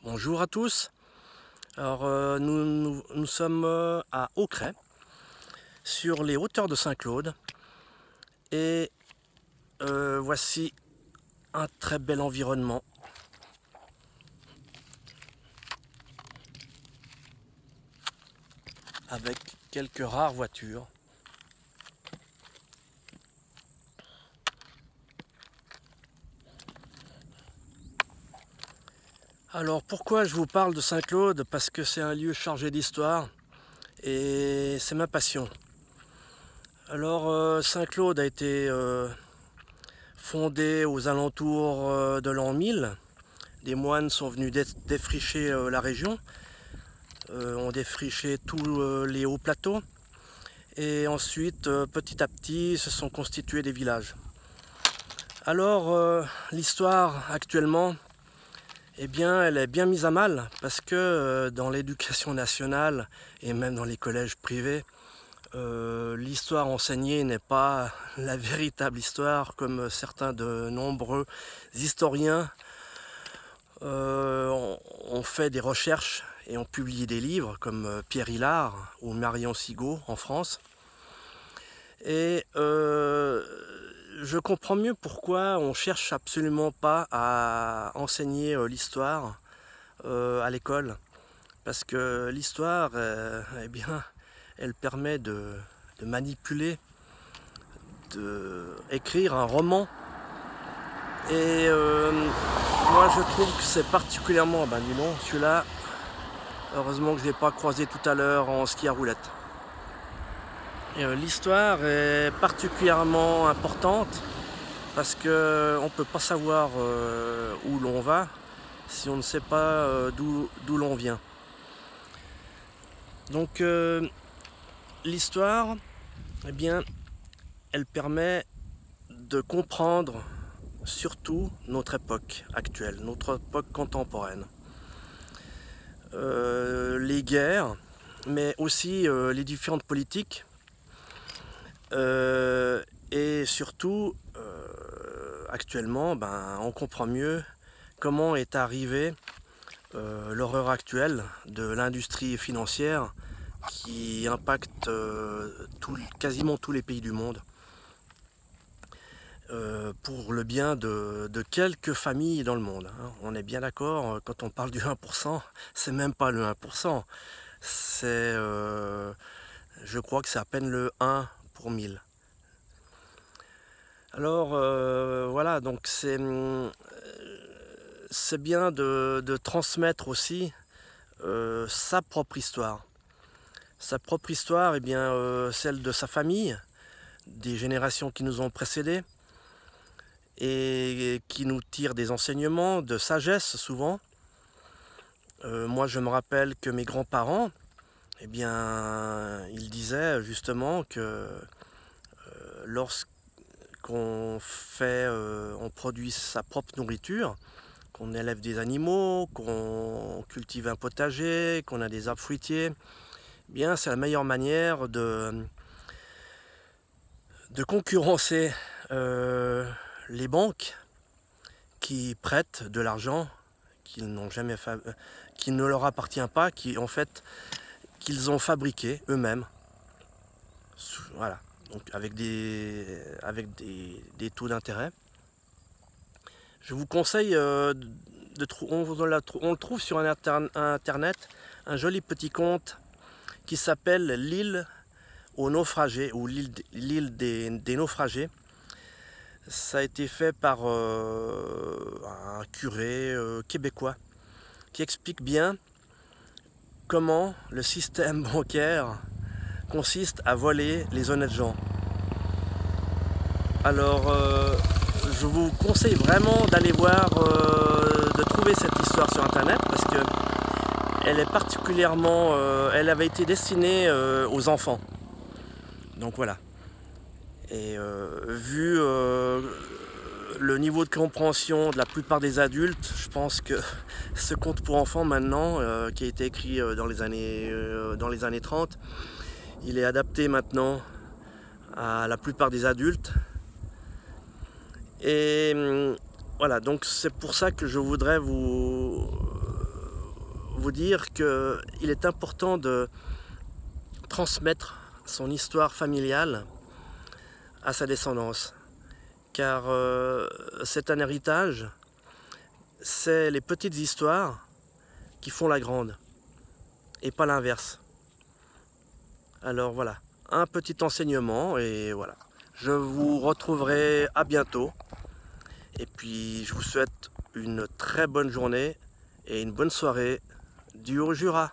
Bonjour à tous. Alors nous sommes à Aucret, sur les hauteurs de Saint-Claude, et voici un très bel environnement. Avec quelques rares voitures. Alors pourquoi je vous parle de Saint-Claude? Parce que c'est un lieu chargé d'histoire et c'est ma passion. Alors Saint-Claude a été fondé aux alentours de l'an 1000. Des moines sont venus défricher la région, ont défriché tous les hauts plateaux, et ensuite petit à petit se sont constitués des villages. Alors l'histoire actuellement, eh bien, elle est bien mise à mal, parce que dans l'éducation nationale et même dans les collèges privés, l'histoire enseignée n'est pas la véritable histoire, comme certains de nombreux historiens ont fait des recherches et ont publié des livres, comme Pierre Hillard ou Marion Sigaud en France. Et je comprends mieux pourquoi on cherche absolument pas à enseigner l'histoire à l'école, parce que l'histoire, eh bien, elle permet de manipuler, d'écrire un roman. Et moi je trouve que c'est particulièrement, dis donc, celui-là, heureusement que je ne l'ai pas croisé tout à l'heure en ski à roulette. L'histoire est particulièrement importante parce qu'on ne peut pas savoir où l'on va si on ne sait pas d'où l'on vient. Donc l'histoire, eh bien, elle permet de comprendre surtout notre époque actuelle, notre époque contemporaine. Les guerres, mais aussi les différentes politiques, et surtout actuellement on comprend mieux comment est arrivée l'horreur actuelle de l'industrie financière qui impacte quasiment tous les pays du monde, pour le bien de quelques familles dans le monde. On est bien d'accord, quand on parle du 1%, c'est même pas le 1%, c'est, je crois que c'est à peine le 1 pour 1000. Alors voilà, donc c'est bien de transmettre aussi sa propre histoire. Sa propre histoire, celle de sa famille, des générations qui nous ont précédés, et qui nous tirent des enseignements de sagesse souvent. Moi je me rappelle que mes grands-parents, ils disaient justement que lorsqu'on produit sa propre nourriture, qu'on élève des animaux, qu'on cultive un potager, qu'on a des arbres fruitiers, c'est la meilleure manière de concurrencer les banques qui prêtent de l'argent qui ne leur appartient pas, qu'ils ont fabriqué eux-mêmes. Voilà, donc avec des taux d'intérêt. Je vous conseille, on le trouve sur internet, un joli petit conte qui s'appelle L'île aux naufragés, ou l'île des naufragés. Ça a été fait par un curé québécois qui explique bien comment le système bancaire consiste à voler les honnêtes gens. Alors je vous conseille vraiment d'aller voir, de trouver cette histoire sur internet, parce que elle est particulièrement, elle avait été destinée aux enfants. Donc voilà. Et vu le niveau de compréhension de la plupart des adultes, je pense que ce conte pour enfants maintenant, qui a été écrit dans les années 30, il est adapté maintenant à la plupart des adultes. Et voilà, donc c'est pour ça que je voudrais vous vous dire qu'il est important de transmettre son histoire familiale à sa descendance, car c'est un héritage, c'est les petites histoires qui font la grande, et pas l'inverse. Alors voilà, un petit enseignement, et voilà. Je vous retrouverai à bientôt, et puis je vous souhaite une très bonne journée et une bonne soirée du Haut-Jura.